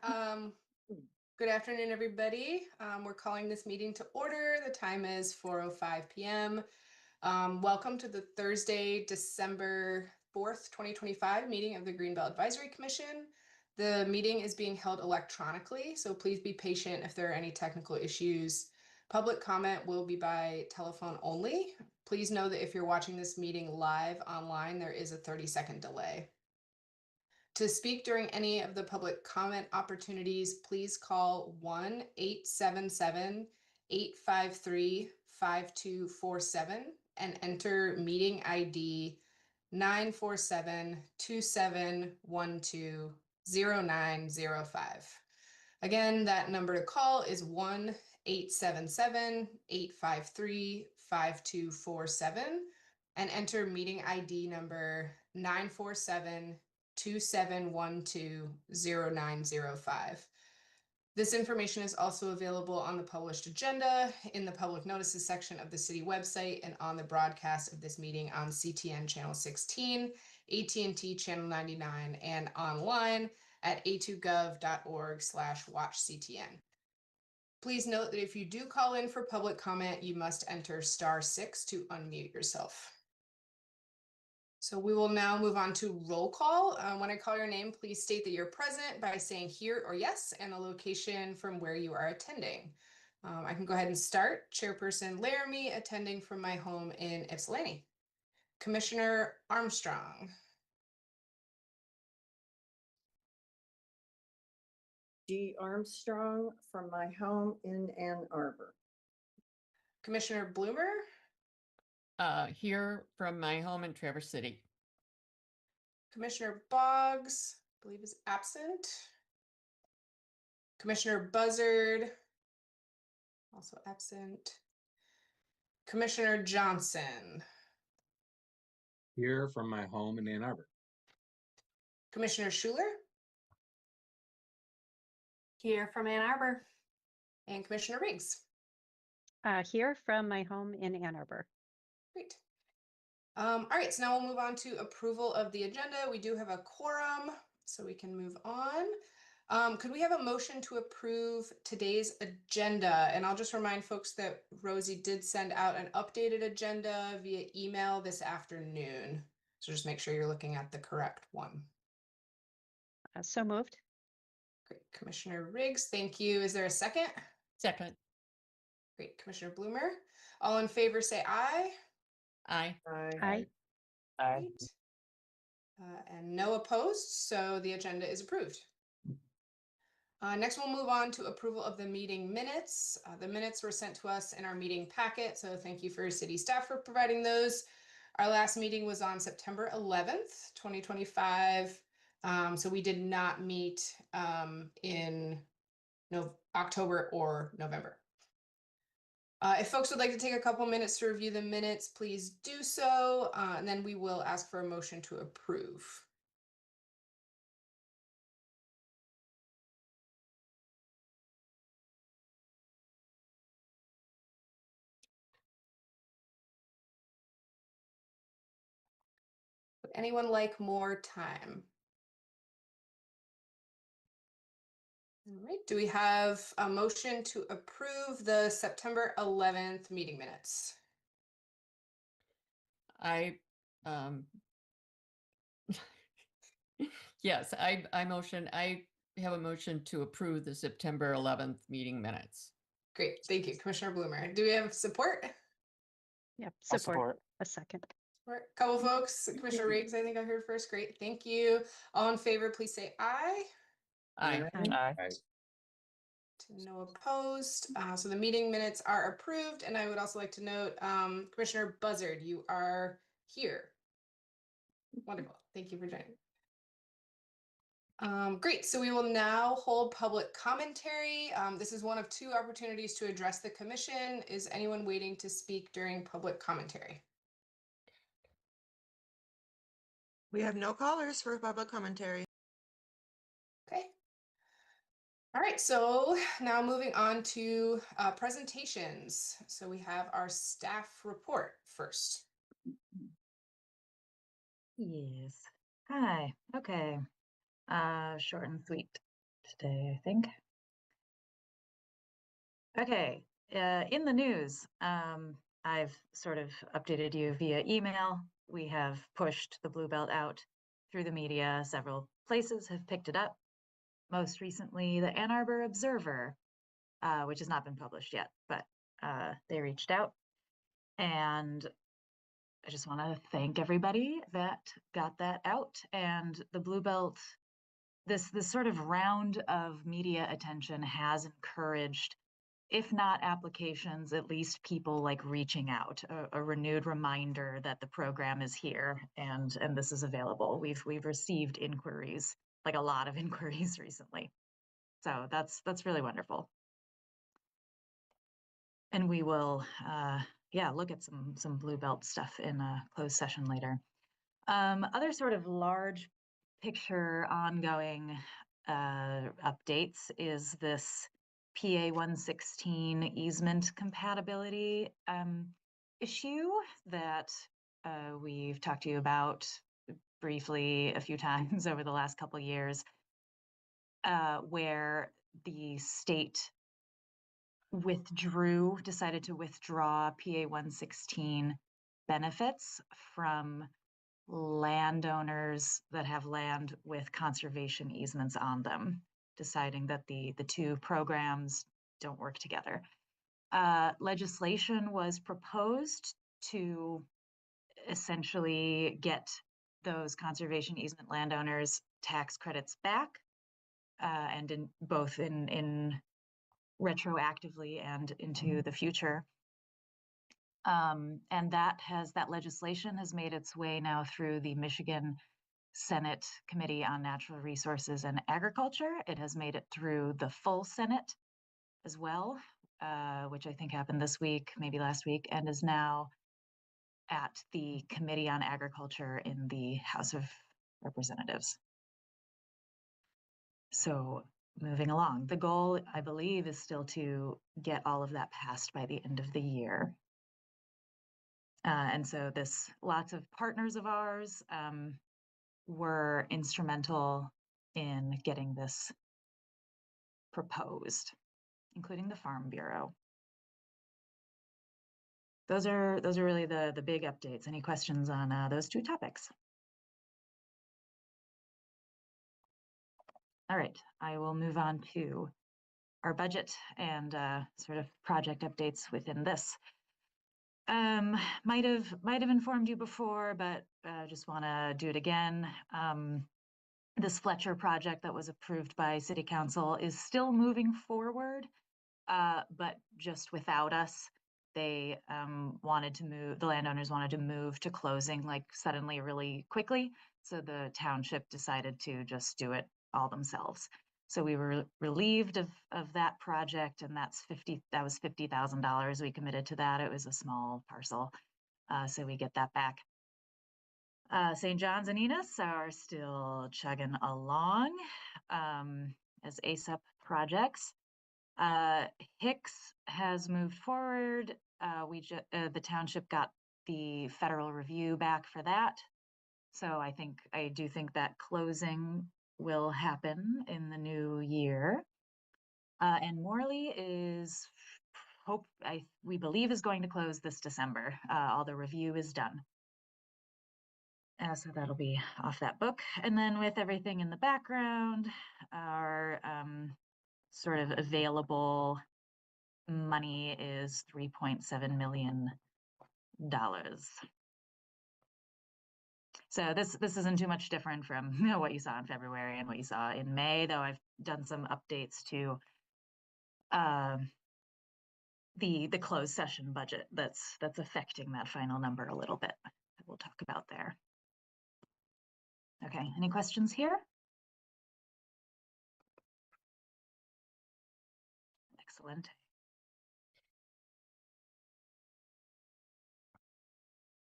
Good afternoon, everybody. We're calling this meeting to order. The time is 4:05 p.m. Welcome to the Thursday, December 4th, 2025 meeting of the Greenbelt Advisory Commission. The meeting is being held electronically, so please be patient if there are any technical issues. Public comment will be by telephone only. Please know that if you're watching this meeting live online, there is a 30-second delay. To speak during any of the public comment opportunities, please call 1-877-853-5247 and enter meeting ID 947-2712-0905. Again, that number to call is 1-877-853-5247 and enter meeting ID number 947-2712-0905. This information is also available on the published agenda, in the public notices section of the city website, and on the broadcast of this meeting on CTN Channel 16, AT&T Channel 99, and online at a2gov.org/watchctn. Please note that if you do call in for public comment, you must enter *6 to unmute yourself. So we will now move on to roll call. When I call your name, please state that you're present by saying here or yes and the location from where you are attending. I can go ahead and start. Chairperson Laramie, attending from my home in Ypsilanti. Commissioner Armstrong. G. Armstrong from my home in Ann Arbor. Commissioner Bloomer. Here from my home in Traverse City. Commissioner Boggs, I believe is absent. Commissioner Buzzard, also absent. Commissioner Johnson. Here from my home in Ann Arbor. Commissioner Schuler. Here from Ann Arbor. And Commissioner Riggs. Here from my home in Ann Arbor. Great. All right, so now we'll move on to approval of the agenda. We do have a quorum, so we can move on. Could we have a motion to approve today's agenda? And I'll just remind folks that Rosie did send out an updated agenda via email this afternoon. So just make sure you're looking at the correct one. So moved. Great, Commissioner Riggs, thank you. Is there a second? Second. Great, Commissioner Bloomer. All in favor say aye. Aye. Aye. Right. And no opposed, so the agenda is approved. Next, we'll move on to approval of the meeting minutes. The minutes were sent to us in our meeting packet, so thank you for city staff for providing those. Our last meeting was on September 11th, 2025. So we did not meet in October or November. If folks would like to take a couple minutes to review the minutes, please do so, and then we will ask for a motion to approve. Would anyone like more time? All right, do we have a motion to approve the September 11th meeting minutes? Yes, I have a motion to approve the September 11th meeting minutes. Great, thank you, Commissioner Bloomer. Do we have support? Yep, support. A second. A couple folks, Commissioner Riggs, I think I heard first. Great, thank you. All in favor, please say aye. Aye. Aye. No opposed. So the meeting minutes are approved. And I would also like to note, Commissioner Buzzard, you are here. Wonderful. Thank you for joining. Great. So we will now hold public commentary. This is one of two opportunities to address the commission. Is anyone waiting to speak during public commentary? We have no callers for public commentary. Okay. All right, so now moving on to presentations. So we have our staff report first. Yes. Hi. Okay. Short and sweet. today, I think. Okay, in the news, I've sort of updated you via email. We have pushed the Blue Belt out through the media. Several places have picked it up. Most recently, the Ann Arbor Observer, which has not been published yet, but they reached out. And I just want to thank everybody that got that out. And the Blue Belt, this sort of round of media attention has encouraged, if not applications, at least people like reaching out, a renewed reminder that the program is here and this is available. We've received inquiries, like a lot of inquiries recently. So that's really wonderful. And we will, look at some Blue Belt stuff in a closed session later. Other sort of large picture ongoing updates is this PA 116 easement compatibility issue that we've talked to you about briefly a few times over the last couple of years, where the state decided to withdraw PA 116 benefits from landowners that have land with conservation easements on them, deciding that the two programs don't work together. Legislation was proposed to essentially get those conservation easement landowners tax credits back, and in both in retroactively and into the future. And that legislation has made its way now through the Michigan Senate Committee on Natural Resources and Agriculture. It has made it through the full Senate as well, which I think happened this week, maybe last week, and is now at the Committee on Agriculture in the House of Representatives. So moving along, the goal, I believe, is still to get all of that passed by the end of the year. And so lots of partners of ours were instrumental in getting this proposed, including the Farm Bureau. Those are really the big updates. Any questions on those two topics? All right, I will move on to our budget and sort of project updates within this. Might have informed you before, but just want to do it again. This Fletcher project that was approved by City Council is still moving forward, but just without us. They the landowners wanted to move to closing like suddenly really quickly. So the township decided to just do it all themselves. So we were relieved of that project, and that was $50,000 we committed to that. It was a small parcel, so we get that back. St. John's and Enos are still chugging along as ASAP projects. Hicks has moved forward. The township got the federal review back for that. So I do think that closing will happen in the new year. And Morley we believe is going to close this December. All the review is done. So that'll be off that book. And then with everything in the background, our sort of available money is $3.7 million. So this isn't too much different from what you saw in February and what you saw in May, though I've done some updates to the closed session budget that's affecting that final number a little bit that we'll talk about there. Okay, any questions here? Excellent.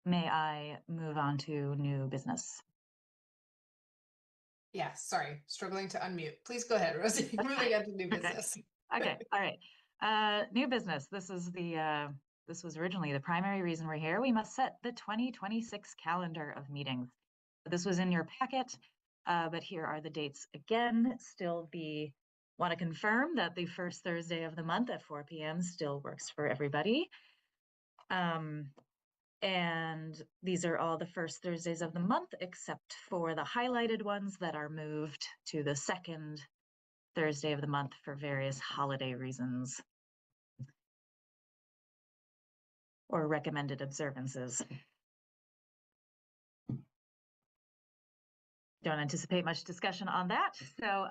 May I move on to new business? Yeah, sorry, struggling to unmute. Please go ahead, Rosie. Moving on to new business. Okay, all right. New business. This was originally the primary reason we're here. We must set the 2026 calendar of meetings. This was in your packet. But here are the dates again. Still want to confirm that the first Thursday of the month at 4 p.m. still works for everybody. And these are all the first Thursdays of the month, except for the highlighted ones that are moved to the second Thursday of the month for various holiday reasons or recommended observances. Don't anticipate much discussion on that, so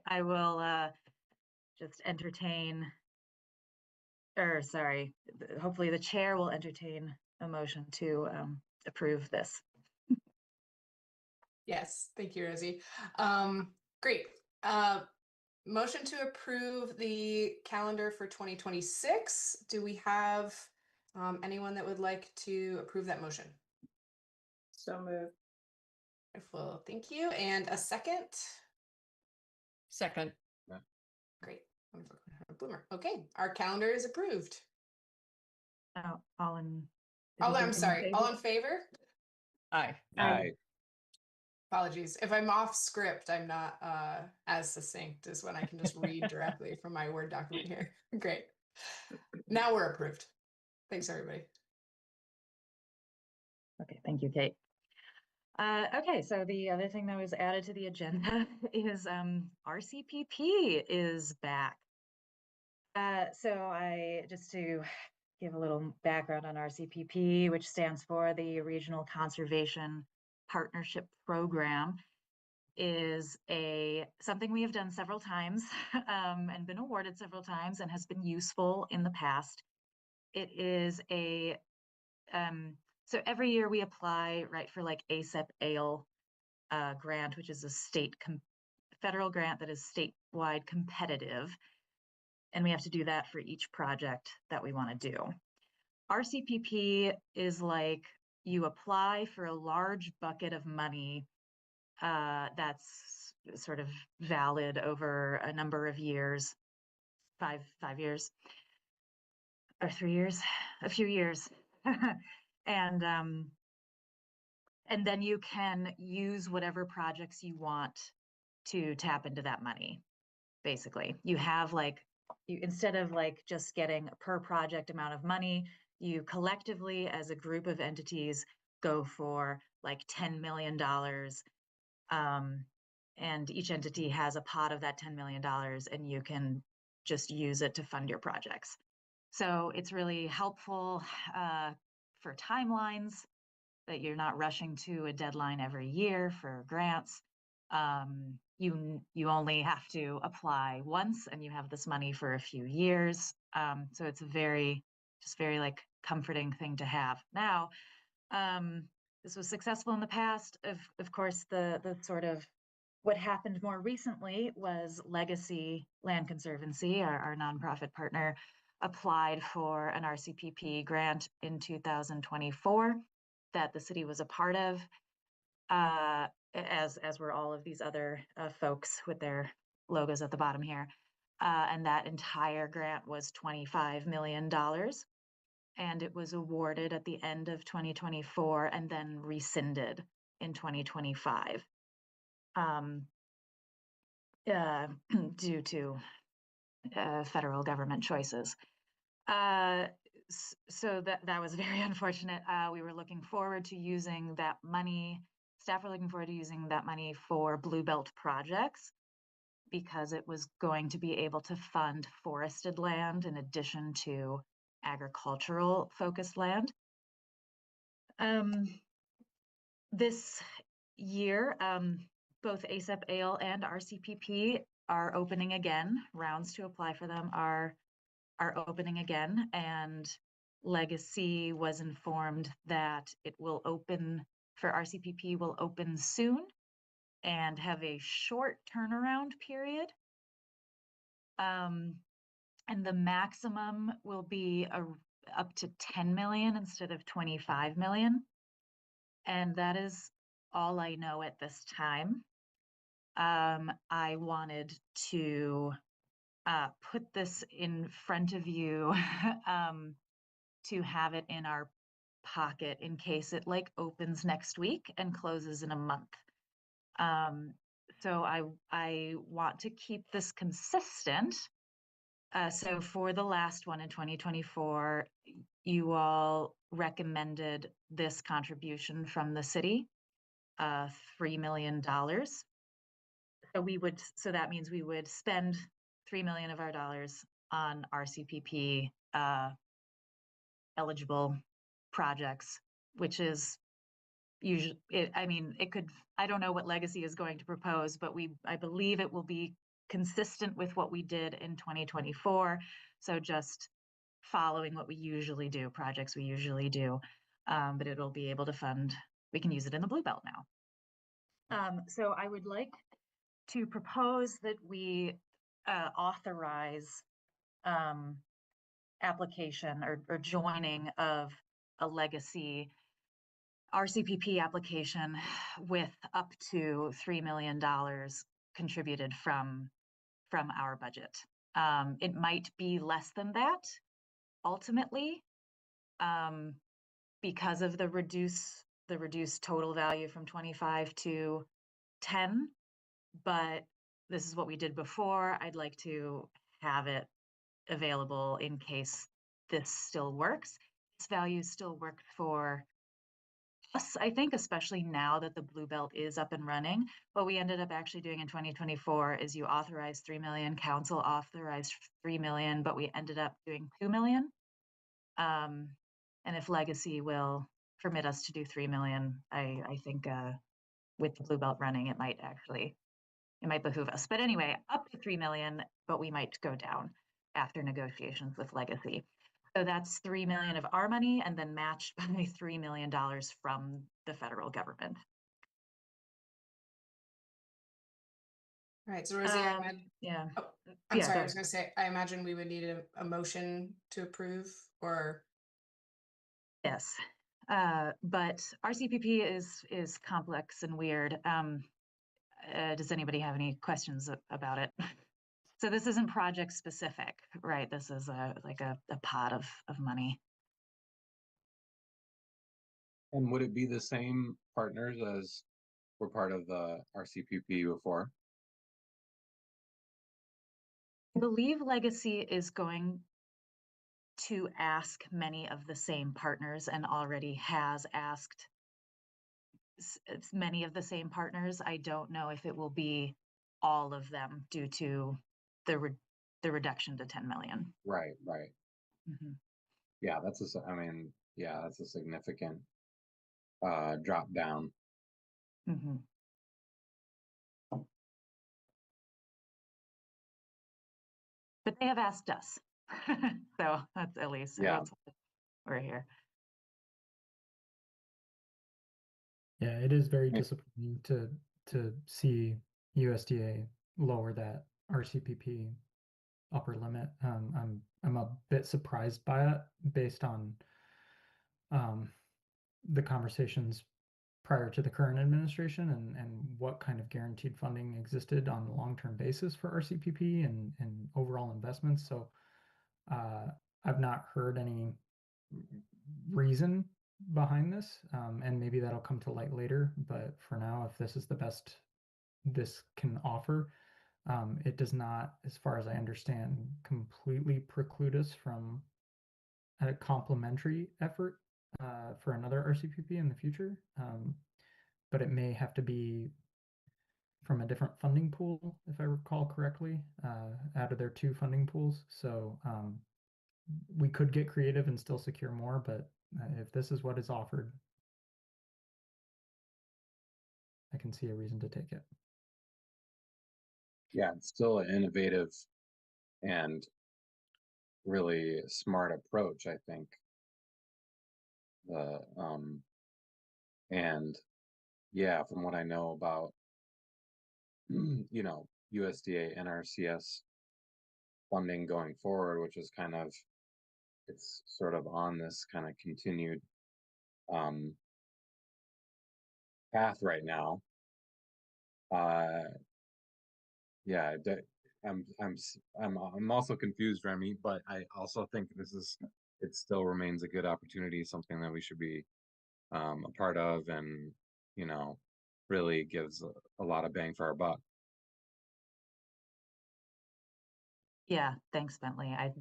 I will just entertain, or sorry, hopefully the chair will entertain a motion to approve this. Yes, thank you, Rosie. Great. Motion to approve the calendar for 2026. Do we have anyone that would like to approve that motion? So moved. Wonderful, thank you. And a second? Second. Great, wonderful. Bloomer. Okay, our calendar is approved. Oh, all in. Oh, I'm sorry, all in favor? Aye. Aye. Apologies. If I'm off script, I'm not as succinct as when I can just read directly from my Word document here. Great. Now we're approved. Thanks, everybody. Okay, thank you, Kate. Okay, so the other thing that was added to the agenda is RCPP is back. So just to give a little background on RCPP, which stands for the Regional Conservation Partnership Program, is something we have done several times and been awarded several times and has been useful in the past. It is so every year we apply, right, for like ASAP-ALE grant, which is a federal grant that is statewide competitive. And we have to do that for each project that we want to do. RCPP is like you apply for a large bucket of money that's sort of valid over a number of years, five years or 3 years, a few years. And then you can use whatever projects you want to tap into that money. Basically, you have instead of just getting a per project amount of money, you collectively as a group of entities go for like $10 million. And each entity has a pot of that $10 million and you can just use it to fund your projects. So it's really helpful for timelines, that you're not rushing to a deadline every year for grants. You only have to apply once and you have this money for a few years. So it's very like comforting thing to have. Now, this was successful in the past. Of course, the sort of what happened more recently was Legacy Land Conservancy, our nonprofit partner, applied for an RCPP grant in 2024 that the city was a part of, as were all of these other folks with their logos at the bottom here. And that entire grant was $25 million. And it was awarded at the end of 2024 and then rescinded in 2025 due to federal government choices. So that was very unfortunate. We were looking forward to using that money. Staff were looking forward to using that money for Blue Belt projects because it was going to be able to fund forested land in addition to agricultural focused land. This year, both ASAP-ALE and RCPP are opening again. Rounds to apply for them are opening again, and Legacy was informed that it will open for RCPP will open soon and have a short turnaround period. And the maximum will be up to 10 million instead of 25 million. And that is all I know at this time. I wanted to put this in front of you to have it in our pocket in case it opens next week and closes in a month. So I want to keep this consistent. So for the last one in 2024, you all recommended this contribution from the city, $3 million. So that means we would spend 3 million of our dollars on RCPP eligible projects, which is usually, I don't know what Legacy is going to propose, but I believe it will be consistent with what we did in 2024. So just following what we usually do, projects we usually do, but it'll be able to fund, we can use it in the Blue Belt now. So I would like to propose that we authorize application or joining of a Legacy RCPP application with up to $3 million contributed from our budget. It might be less than that ultimately, because of the reduced total value from 25 to 10, but this is what we did before. I'd like to have it available in case this still works. This value still worked for us, I think, especially now that the Blue Belt is up and running. What we ended up actually doing in 2024 is you authorized 3 million, council authorized 3 million, but we ended up doing 2 million. And if Legacy will permit us to do 3 million, I think with the Blue Belt running, it might behoove us. But anyway, up to 3 million, but we might go down after negotiations with Legacy. So that's 3 million of our money and then matched by $3 million from the federal government. All right, so Rosie, Yeah. oh, I'm Yeah, sorry, go I was gonna say, I imagine we would need a motion to approve, or, Yes, but RCPP is complex and weird. Does anybody have any questions about it? So this isn't project specific, right? This is like a pot of money. And would it be the same partners as were part of the RCPP before? I believe Legacy is going to ask many of the same partners and already has asked many of the same partners. I don't know if it will be all of them due to the reduction to 10 million. Right. Mm-hmm. Yeah, that's a significant drop down. Mm-hmm. But they have asked us. So that's at least that's why we're here. Yeah, it is very disappointing to see USDA lower that RCPP upper limit. I'm a bit surprised by it based on the conversations prior to the current administration and what kind of guaranteed funding existed on a long-term basis for RCPP and overall investments. So I've not heard any reason behind this, and maybe that'll come to light later. But for now, if this is the best this can offer, it does not, as far as I understand, completely preclude us from a complementary effort for another RCPP in the future. But it may have to be from a different funding pool, if I recall correctly, out of their two funding pools. So we could get creative and still secure more, but if this is what is offered, I can see a reason to take it. Yeah, it's still an innovative and really smart approach, I think. And yeah, from what I know about USDA NRCS funding going forward, which is it's sort of on this kind of continued path right now. Yeah, I'm also confused, Remy, but I also think it still remains a good opportunity, something that we should be a part of, and really gives a lot of bang for our buck. Yeah, thanks, Bentley. I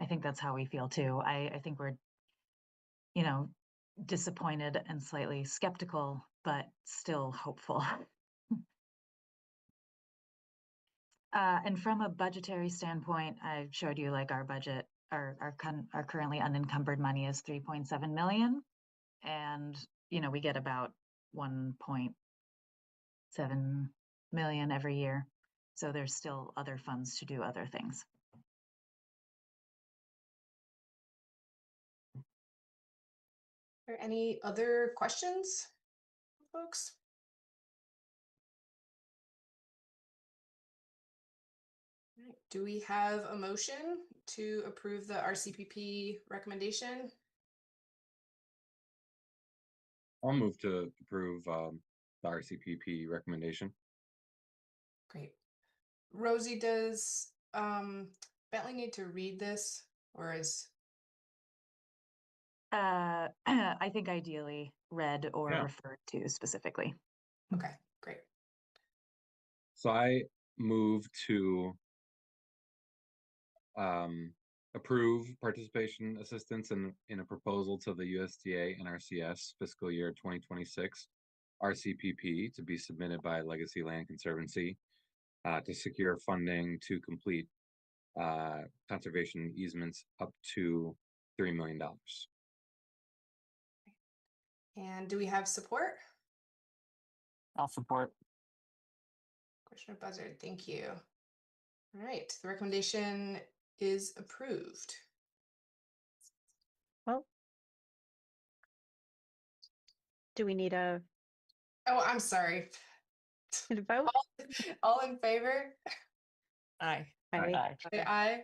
think that's how we feel too. I think we're, you know, disappointed and slightly skeptical, but still hopeful. And from a budgetary standpoint, I showed you like our budget, our currently unencumbered money is 3.7 million. And, you know, we get about 1.7 million every year. So there's still other funds to do other things. Are there any other questions, folks? All right, do we have a motion to approve the RCPP recommendation? I'll move to approve the RCPP recommendation. Great. Rosie, does Bentley need to read this, or is I think ideally read or Yeah. referred to specifically. okay? Great. So I move to approve participation assistance in a proposal to the USDA NRCS fiscal year 2026 RCPP to be submitted by Legacy Land Conservancy to secure funding to complete conservation easements up to $3 million. And do we have support? I'll support. Commissioner Buzzard, thank you. All right, the recommendation is approved. Well, do we need a Oh, I'm sorry. vote? All in favor? Aye. Aye. Say aye.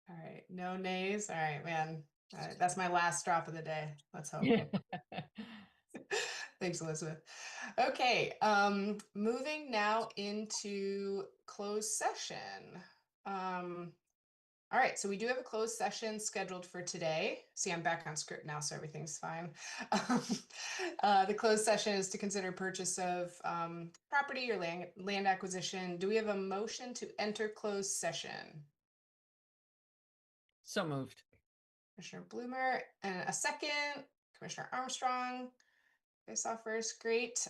All right, no nays. All right, man. All right, that's my last drop of the day. Let's hope. Thanks, Elizabeth. Okay, moving now into closed session. All right, so we do have a closed session scheduled for today. See, I'm back on script now, so everything's fine. The closed session is to consider purchase of property or land acquisition. Do we have a motion to enter closed session? So moved. Commissioner Bloomer, and a second, Commissioner Armstrong. I saw first, great.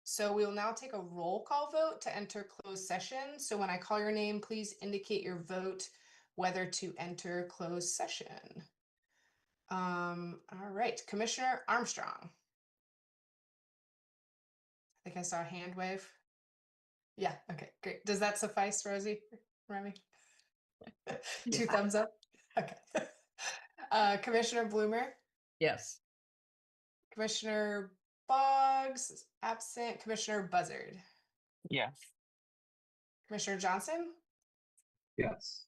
So we will now take a roll call vote to enter closed session. So when I call your name, please indicate your vote whether to enter closed session. All right, Commissioner Armstrong. I think I saw a hand wave. Yeah, okay, great. Does that suffice, Rosie? Remy? Two Yeah. thumbs up? Okay. Commissioner Bloomer? Yes. Commissioner Boggs is absent. Commissioner Buzzard. Yes. Commissioner Johnson. Yes.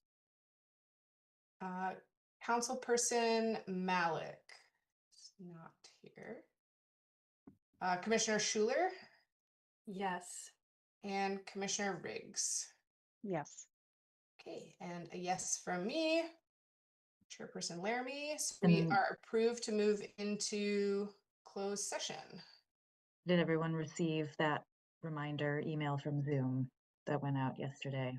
Councilperson Malik is not here. Commissioner Schuler Yes. and Commissioner Riggs. Yes. Okay, and a yes from me. Chairperson Laramie. So we And- are approved to move into closed session. Did everyone receive that reminder email from Zoom that went out yesterday?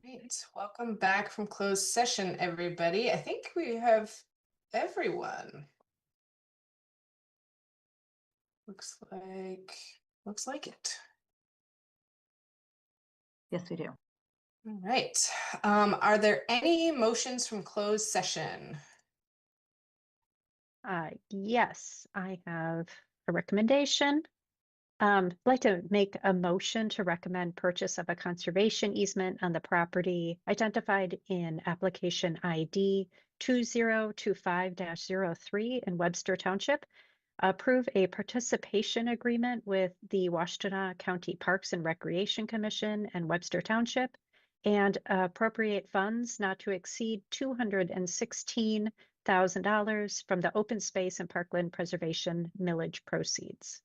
Right, welcome back from closed session, everybody. I think we have everyone. Looks like it. Yes, we do. All right. Are there any motions from closed session? Yes, I have a recommendation. I'd like to make a motion to recommend purchase of a conservation easement on the property identified in application ID 2025-03 in Webster Township. Approve a participation agreement with the Washtenaw County Parks and Recreation Commission and Webster Township, and appropriate funds not to exceed $216,000 from the open space and parkland preservation millage proceeds.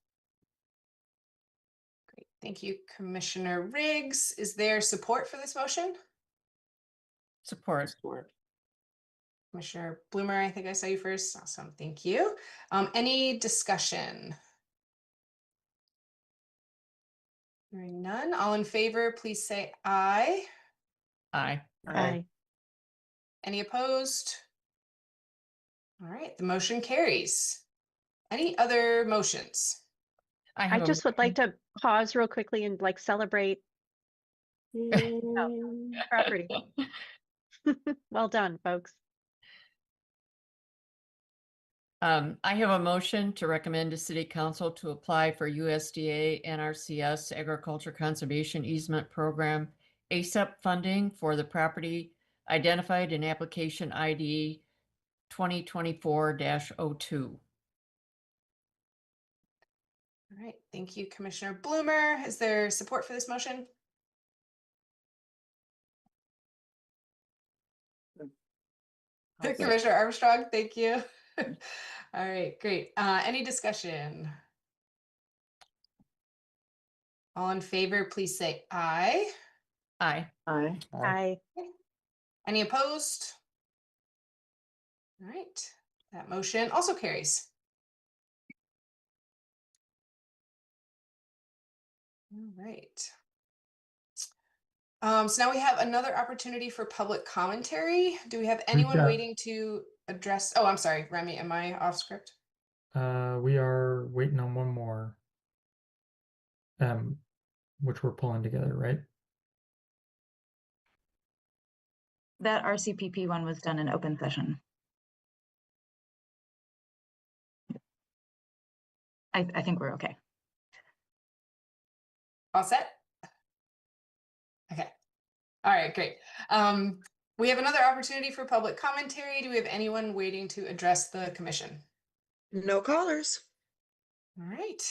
Great, thank you, Commissioner Riggs. Is there support for this motion? Support. Commissioner Bloomer, I think I saw you first. Awesome, thank you. Any discussion? Hearing none, all in favor, please say aye. Aye. Aye. Any opposed? All right, the motion carries. Any other motions? I I have a just would like to pause real quickly and like celebrate property. Well done, folks. I have a motion to recommend to City Council to apply for USDA NRCS Agriculture Conservation Easement Program ASAP funding for the property identified in application ID 2024-02. All right, thank you, Commissioner Bloomer. Is there support for this motion? Commissioner Armstrong, thank you. All right, great. Any discussion? All in favor, please say aye. Aye. Aye. Aye. Any opposed? All right, that motion also carries. All right. So now we have another opportunity for public commentary. Do we have anyone got- waiting to address? Oh, I'm sorry, Remy, am I off script? We are waiting on one more, which we're pulling together, right? That RCPP one was done in open session. I think we're okay. All set? Okay. All right, great. We have another opportunity for public commentary. Do we have anyone waiting to address the commission? No callers. All right.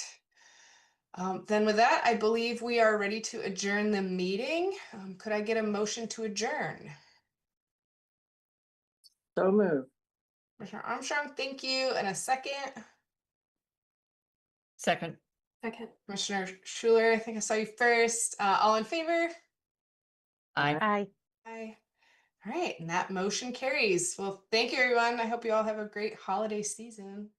Then with that, I believe we are ready to adjourn the meeting. Could I get a motion to adjourn? So moved. Commissioner Armstrong, thank you. And a second. Second. Second. Commissioner Schuler, I think I saw you first. All in favor? Aye. Aye. Aye. All right, and that motion carries. Well, thank you, everyone. I hope you all have a great holiday season.